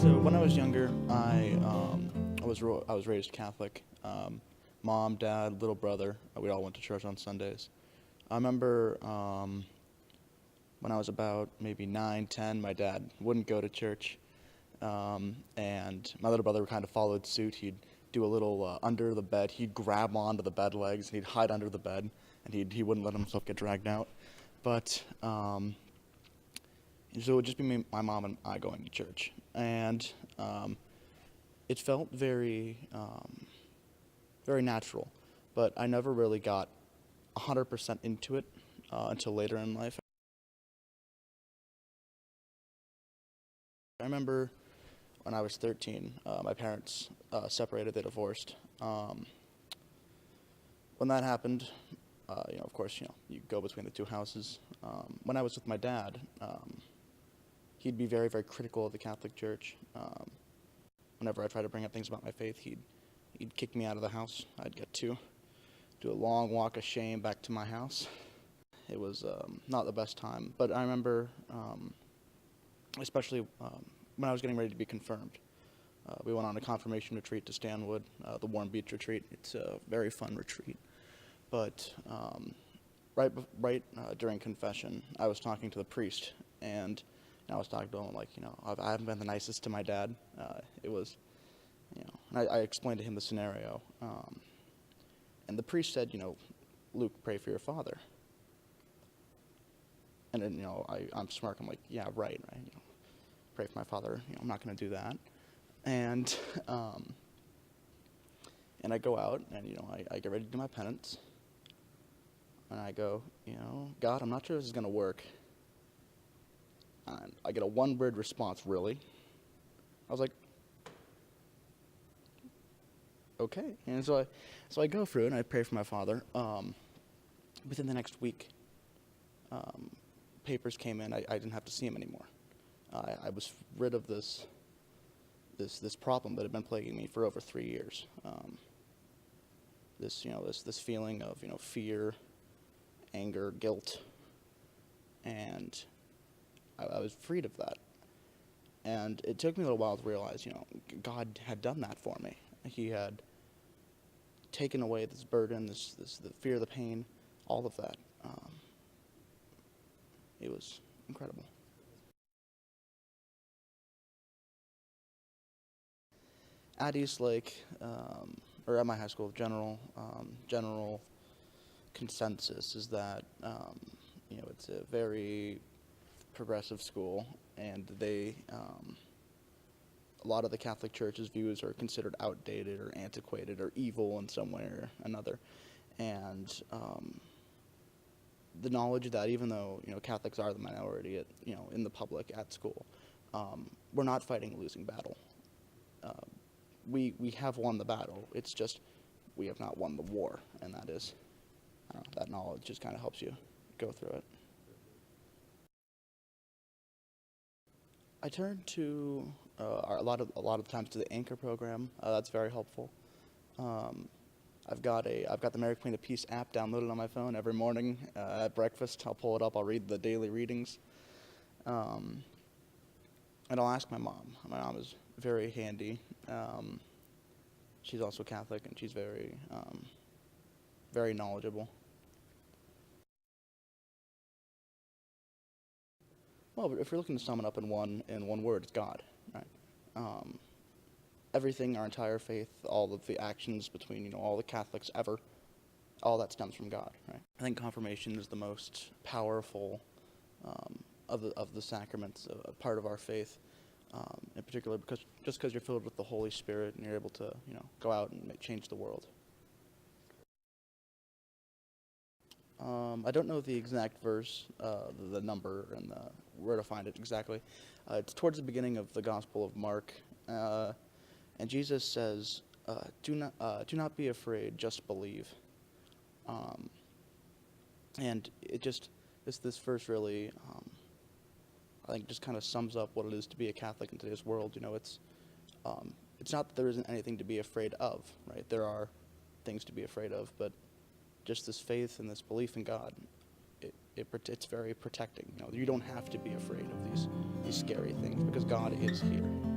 So when I was younger, I was raised Catholic. Mom, dad, little brother. We all went to church on Sundays. I remember when I was about maybe 9, 10, my dad wouldn't go to church, and my little brother kind of followed suit. He'd do a little under the bed. He'd grab onto the bed legs, and he'd hide under the bed, and he wouldn't let himself get dragged out. But so it would just be me, my mom and I going to church, and it felt very natural, but I never really got 100% into it until later in life. I remember when I was 13, my parents separated, they divorced. When that happened, of course, you go between the two houses. When I was with my dad, he'd be very, very critical of the Catholic Church. Whenever I tried to bring up things about my faith, he'd kick me out of the house. I'd get to do a long walk of shame back to my house. It was not the best time, but I remember, especially when I was getting ready to be confirmed. We went on a confirmation retreat to Stanwood, the Warm Beach retreat. It's a very fun retreat. But right during confession, I was talking to the priest, and I was talking to him like, I haven't been the nicest to my dad. It was, and I explained to him the scenario. And the priest said, Luke, pray for your father. And then, I'm smart. I'm like, yeah, right. Pray for my father. I'm not going to do that. And I go out, and, I get ready to do my penance. And I go, God, I'm not sure this is going to work. And I get a one-word response, really? I was like, okay. And so I go through it, and I pray for my father. Within the next week, papers came in. I didn't have to see him anymore. I was rid of this problem that had been plaguing me for over 3 years. This feeling of fear, anger, guilt, and I was freed of that. And it took me a little while to realize, God had done that for me. He had taken away this burden, the fear, the pain, all of that. It was incredible. At East Lake, or at my high school, general consensus is that it's a very progressive school, and they a lot of the Catholic Church's views are considered outdated or antiquated or evil in some way or another. And the knowledge that even though Catholics are the minority at in the public at school, we're not fighting a losing battle. We have won the battle. It's just we have not won the war, and that is that knowledge just kind of helps you go through it. I turn to a lot of times to the Anchor program. That's very helpful. I've got the Mary Queen of Peace app downloaded on my phone. Every morning at breakfast, I'll pull it up. I'll read the daily readings, and I'll ask my mom. My mom is very handy. She's also Catholic, and she's very very knowledgeable. Well, if you're looking to sum it up in one word, it's God, right? Everything, our entire faith, all of the actions between all the Catholics ever, all that stems from God, right? I think confirmation is the most powerful of the sacraments, a part of our faith, in particular because you're filled with the Holy Spirit and you're able to go out and change the world. I don't know the exact verse, the number, and where to find it exactly. It's towards the beginning of the Gospel of Mark, and Jesus says, "Do not be afraid, just believe." And it just this verse really, I think, just kind of sums up what it is to be a Catholic in today's world. It's not that there isn't anything to be afraid of, right? There are things to be afraid of, but just this faith and this belief in God, it's very protecting. You don't have to be afraid of these scary things because God is here.